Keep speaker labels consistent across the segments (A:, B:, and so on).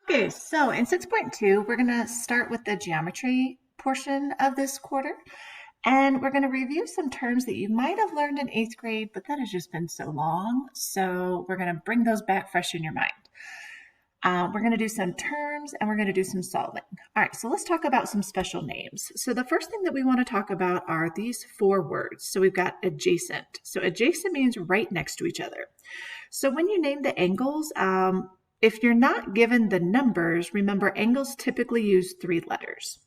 A: Okay, so in 6.2, we're going to start with the geometry portion of this quarter, and we're going to review some terms that you might have learned in 8th grade, but that has just been so long, so we're going to bring those back fresh in your mind. We're going to do some terms, and we're going to do some solving. All right, so let's talk about some special names. So the first thing that we want to talk about are these 4 words. So we've got adjacent. So adjacent means right next to each other. So when you name the angles, if you're not given the numbers, remember angles typically use 3 letters,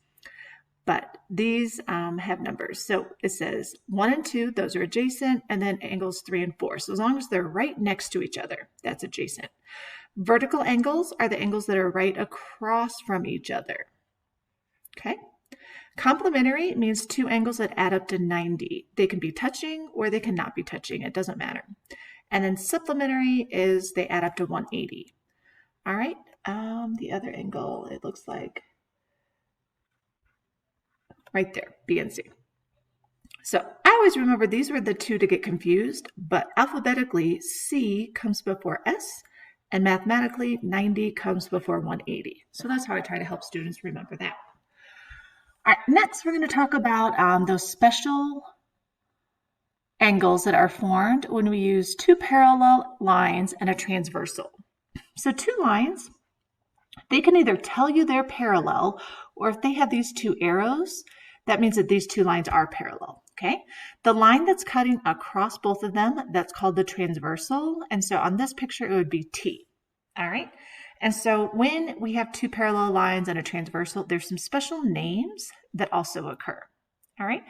A: but these have numbers. So it says 1 and 2, those are adjacent, and then angles 3 and 4. So as long as they're right next to each other, that's adjacent. Vertical angles are the angles that are right across from each other. Okay. Complementary means 2 angles that add up to 90. They can be touching or they cannot be touching. It doesn't matter. And then supplementary is they add up to 180. All right, the other angle, it looks like right there, B and C. So I always remember these were the 2 to get confused, but alphabetically, C comes before S, and mathematically, 90 comes before 180. So that's how I try to help students remember that. All right, next we're going to talk about those special angles that are formed when we use 2 parallel lines and a transversal. So 2 lines, they can either tell you they're parallel, or if they have these 2 arrows, that means that these 2 lines are parallel, okay? The line that's cutting across both of them, that's called the transversal, and so on this picture, it would be T, all right? And so when we have 2 parallel lines and a transversal, there's some special names that also occur, all right?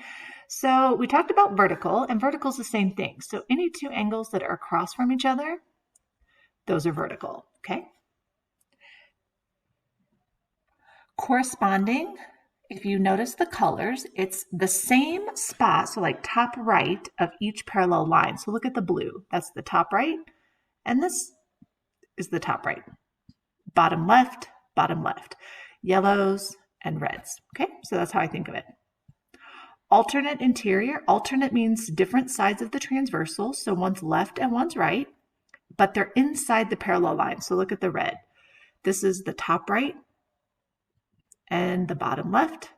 A: So we talked about vertical, and vertical is the same thing. So any 2 angles that are across from each other, those are vertical, okay? Corresponding, if you notice the colors, it's the same spot, so like top right of each parallel line. So look at the blue, that's the top right, and this is the top right. Bottom left, yellows and reds, okay? So that's how I think of it. Alternate interior, alternate means different sides of the transversal, so one's left and one's right, but they're inside the parallel line. So look at the red. This is the top right and the bottom left.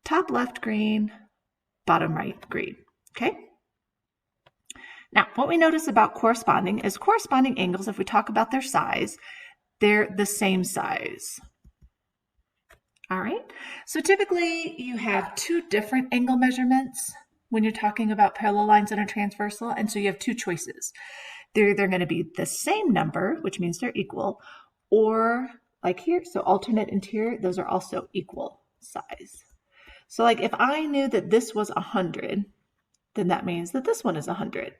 A: Top left green, bottom right green, okay? Now, what we notice about corresponding is corresponding angles, if we talk about their size, they're the same size. All right, so typically you have 2 different angle measurements when you're talking about parallel lines and a transversal, and so you have 2 choices. They're either going to be the same number, which means they're equal, or like here, so alternate interior, those are also equal size. So like if I knew that this was 100, then that means that this one is 100.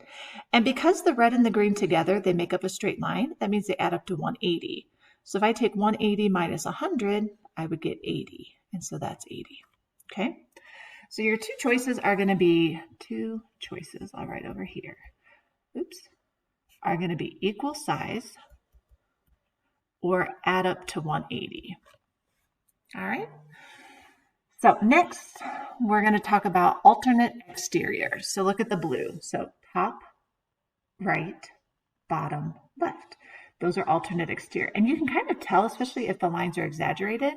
A: And because the red and the green together, they make up a straight line, that means they add up to 180. So if I take 180 minus 100, I would get 80, and so that's 80, okay? So your 2 choices are going to be, 2 choices, I'll write over here, oops, are going to be equal size or add up to 180. All right. So next, we're going to talk about alternate exterior. So look at the blue. So top, right, bottom, left. Those are alternate exterior. And you can kind of tell, especially if the lines are exaggerated,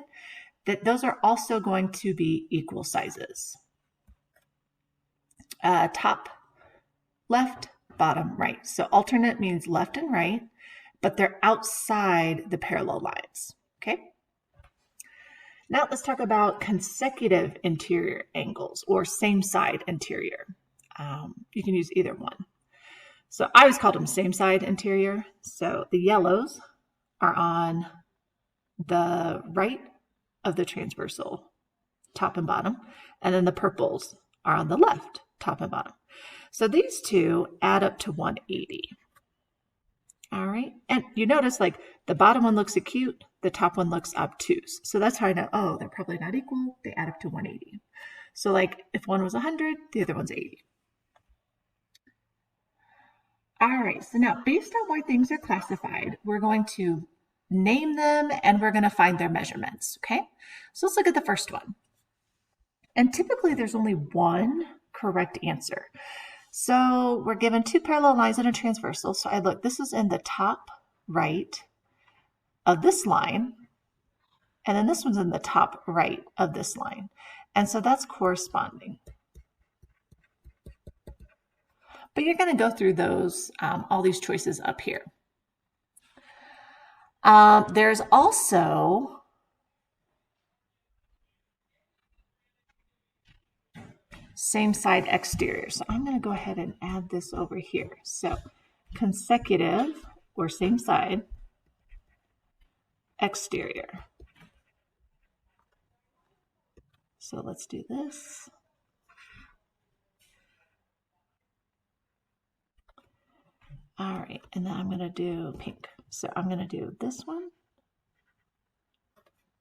A: that those are also going to be equal sizes. Top, left, bottom, right. So alternate means left and right, but they're outside the parallel lines, okay? Now let's talk about consecutive interior angles or same side interior. You can use either one. So I always called them same side interior. So the yellows are on the right of the transversal, top and bottom, and then the purples are on the left, top and bottom. So these 2 add up to 180. All right, and you notice like the bottom one looks acute, the top one looks obtuse. So that's how I know, oh, they're probably not equal, they add up to 180. So like if one was 100, the other one's 80. All right, so now based on why things are classified, we're going to name them and we're going to find their measurements, okay? So let's look at the first one. And typically there's only one correct answer. So we're given 2 parallel lines and a transversal. So I look, this is in the top right of this line, And then this one's in the top right of this line. And so that's corresponding. But you're going to go through those, all these choices up here. There's also same side exterior. So I'm going to go ahead and add this over here. So consecutive or same side exterior. So let's do this. All right, and then I'm going to do pink. So I'm going to do this one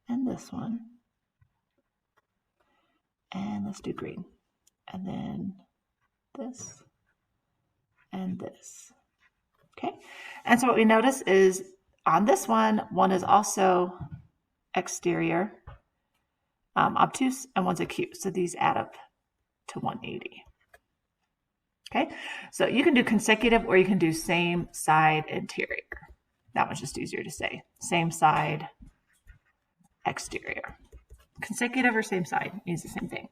A: and this one. And let's do green. And then this and this. Okay, and so what we notice is on this one is also exterior, obtuse, and one's acute. So these add up to 180. Okay, so you can do consecutive or you can do same side interior. That one's just easier to say. Same side exterior. Consecutive or same side means the same thing.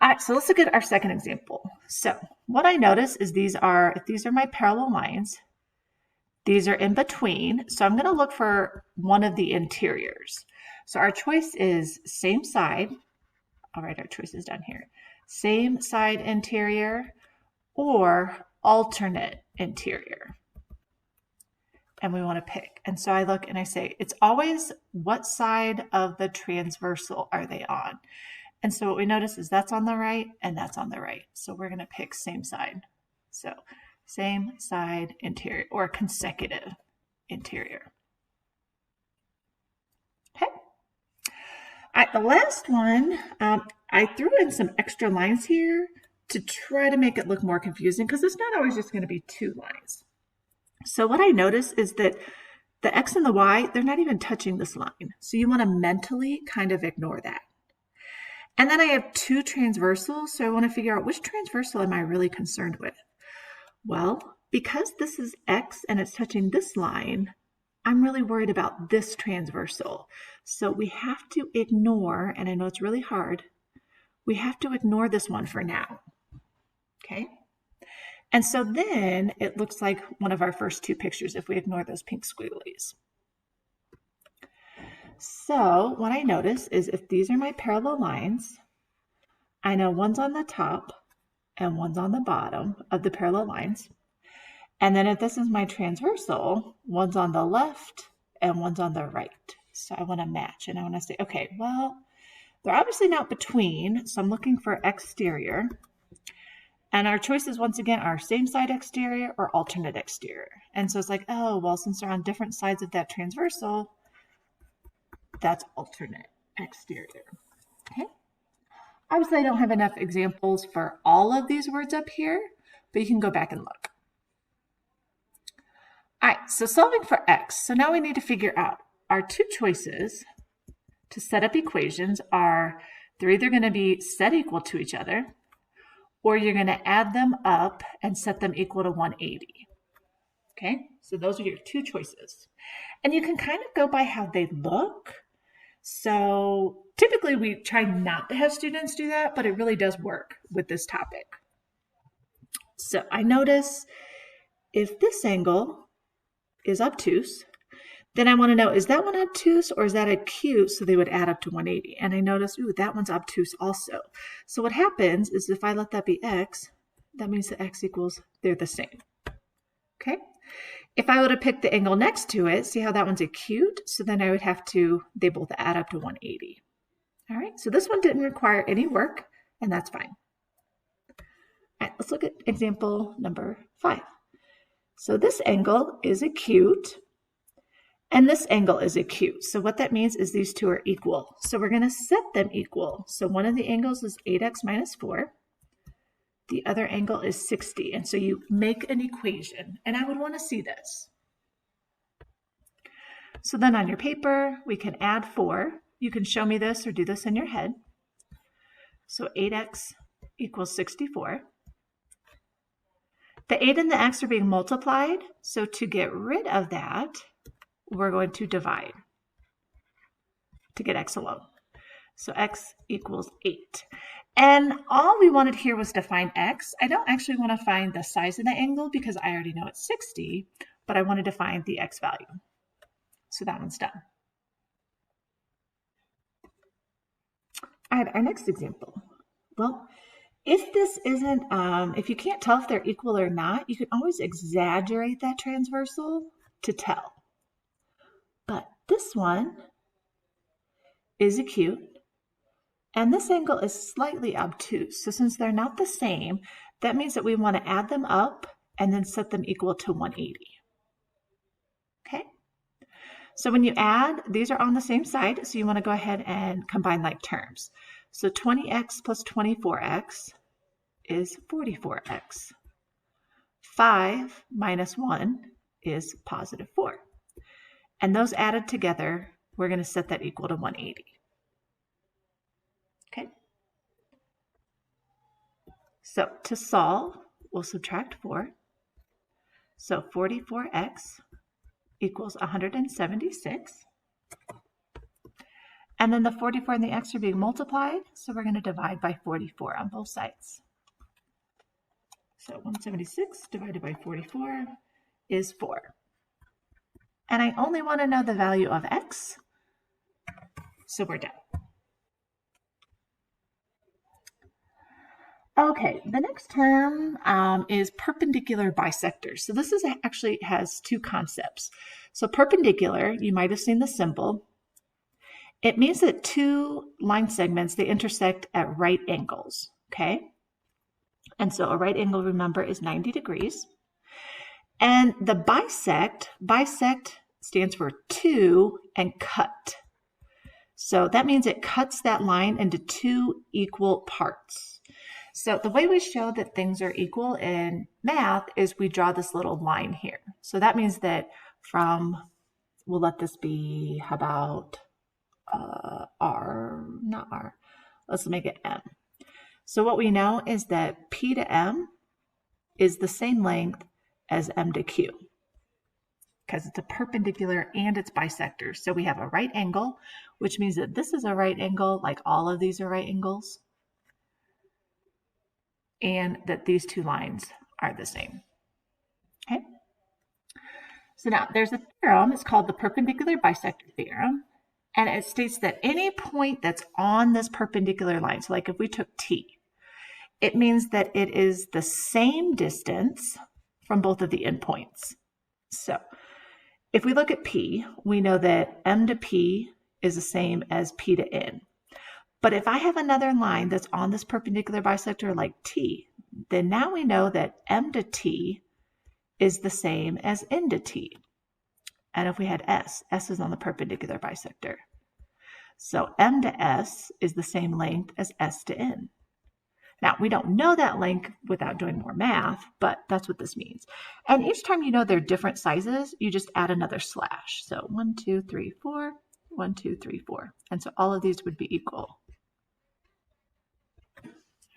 A: All right, so let's look at our second example. So what I notice is if these are my parallel lines, these are in between. So I'm going to look for one of the interiors. So our choice is same side. I'll write our choices down here. Same side interior or alternate interior. And we want to pick. And so I look and I say, it's always what side of the transversal are they on? And so what we notice is that's on the right and that's on the right. So we're going to pick same side. So same side interior or consecutive interior. Okay. All right, the last one, I threw in some extra lines here to try to make it look more confusing because it's not always just going to be two lines. So what I notice is that the X and the Y, they're not even touching this line. So you want to mentally kind of ignore that. And then I have two transversals, so I want to figure out which transversal am I really concerned with? Well, because this is X and it's touching this line, I'm really worried about this transversal. So we have to ignore, and I know it's really hard, we have to ignore this one for now. Okay? And so then it looks like one of our first two pictures if we ignore those pink squigglies. So what I notice is if these are my parallel lines, I know one's on the top and one's on the bottom of the parallel lines. And then if this is my transversal, one's on the left and one's on the right. So I want to match and I want to say, okay, well, they're obviously not between, so I'm looking for exterior. And our choices, once again, are same side exterior or alternate exterior. And so it's like, oh, well, since they're on different sides of that transversal, that's alternate exterior. Okay. Obviously, I don't have enough examples for all of these words up here, but you can go back and look. All right, so solving for X. So now we need to figure out our two choices to set up equations are they're either going to be set equal to each other, or you're going to add them up and set them equal to 180. Okay, so those are your two choices. And you can kind of go by how they look. So typically we try not to have students do that, but it really does work with this topic. So I notice if this angle is obtuse, then I want to know, is that one obtuse or is that acute? So they would add up to 180. And I notice, ooh, that one's obtuse also. So what happens is if I let that be X, that means that X equals, they're the same. Okay. If I would have picked the angle next to it, see how that one's acute? So then I would have to, they both add up to 180. All right, so this one didn't require any work, and that's fine. All right, let's look at example number 5. So this angle is acute, and this angle is acute. So what that means is these two are equal. So we're going to set them equal. So one of the angles is 8x minus 4. The other angle is 60. And so you make an equation, and I would want to see this. So then on your paper, we can add 4. You can show me this or do this in your head. So 8x equals 64. The 8 and the x are being multiplied. So to get rid of that, we're going to divide. to get x alone. So x equals 8. And all we wanted here was to find x. I don't actually want to find the size of the angle because I already know it's 60, but I wanted to find the x value. So that one's done. All right, our next example. Well, if this isn't, if you can't tell if they're equal or not, you can always exaggerate that transversal to tell. But this one is acute, and this angle is slightly obtuse. So since they're not the same, that means that we want to add them up and then set them equal to 180. Okay? So when you add, these are on the same side, so you want to go ahead and combine like terms. So 20x plus 24x is 44x. 5 minus 1 is positive 4. And those added together, we're going to set that equal to 180. Okay? So to solve, we'll subtract 4. So 44x equals 176. And then the 44 and the x are being multiplied, so we're going to divide by 44 on both sides. So 176 divided by 44 is 4. And I only want to know the value of x, so we're done. Okay, the next term is perpendicular bisectors. So this is actually has two concepts. So perpendicular, you might have seen the symbol. It means that two line segments, they intersect at right angles, okay? And so a right angle, remember, is 90 degrees. And the bisect stands for two and cut. So that means it cuts that line into two equal parts. So the way we show that things are equal in math is we draw this little line here. So that means that from, we'll let this be, how about R, not R, let's make it M. So what we know is that P to M is the same length as M to Q because it's a perpendicular and it's bisector. So we have a right angle, which means that this is a right angle, like all of these are right angles, and that these two lines are the same. Okay. So now there's a theorem, it's called the perpendicular bisector theorem, and it states that any point that's on this perpendicular line, so like if we took T, it means that it is the same distance from both of the endpoints. So if we look at P, we know that M to P is the same as P to N. But if I have another line that's on this perpendicular bisector like T, then now we know that M to T is the same as N to T. And if we had S is on the perpendicular bisector. So M to S is the same length as S to N. Now, we don't know that length without doing more math, but that's what this means. And each time you know they're different sizes, you just add another slash. So 1, 2, 3, 4, 1, 2, 3, 4. And so all of these would be equal.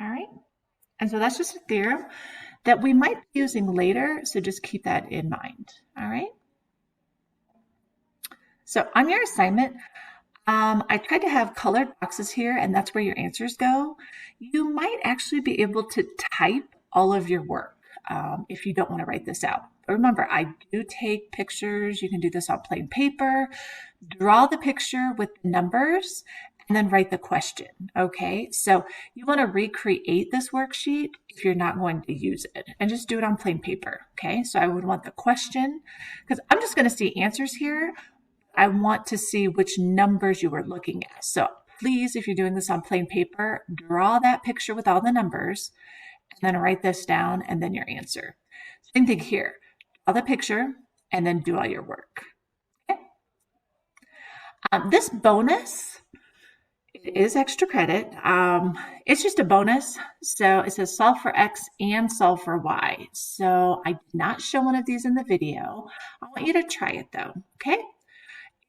A: All right. And so that's just a theorem that we might be using later, so just keep that in mind. All right. So on your assignment, I tried to have colored boxes here, and that's where your answers go. You might actually be able to type all of your work if you don't want to write this out. But remember, I do take pictures. You can do this on plain paper. Draw the picture with the numbers, and then write the question, okay? So you want to recreate this worksheet if you're not going to use it, and just do it on plain paper, okay? So I would want the question, because I'm just going to see answers here. I want to see which numbers you were looking at. So please, if you're doing this on plain paper, draw that picture with all the numbers, and then write this down, and then your answer. Same thing here. Draw the picture, and then do all your work. Okay? This bonus, it is extra credit. It's just a bonus. So it says solve for X and solve for Y. So I did not show one of these in the video. I want you to try it though, okay?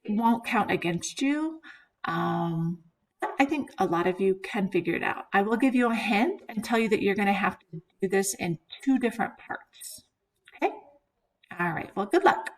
A: It won't count against you. I think a lot of you can figure it out. I will give you a hint and tell you that you're going to have to do this in 2 different parts. Okay? All right. Well, good luck.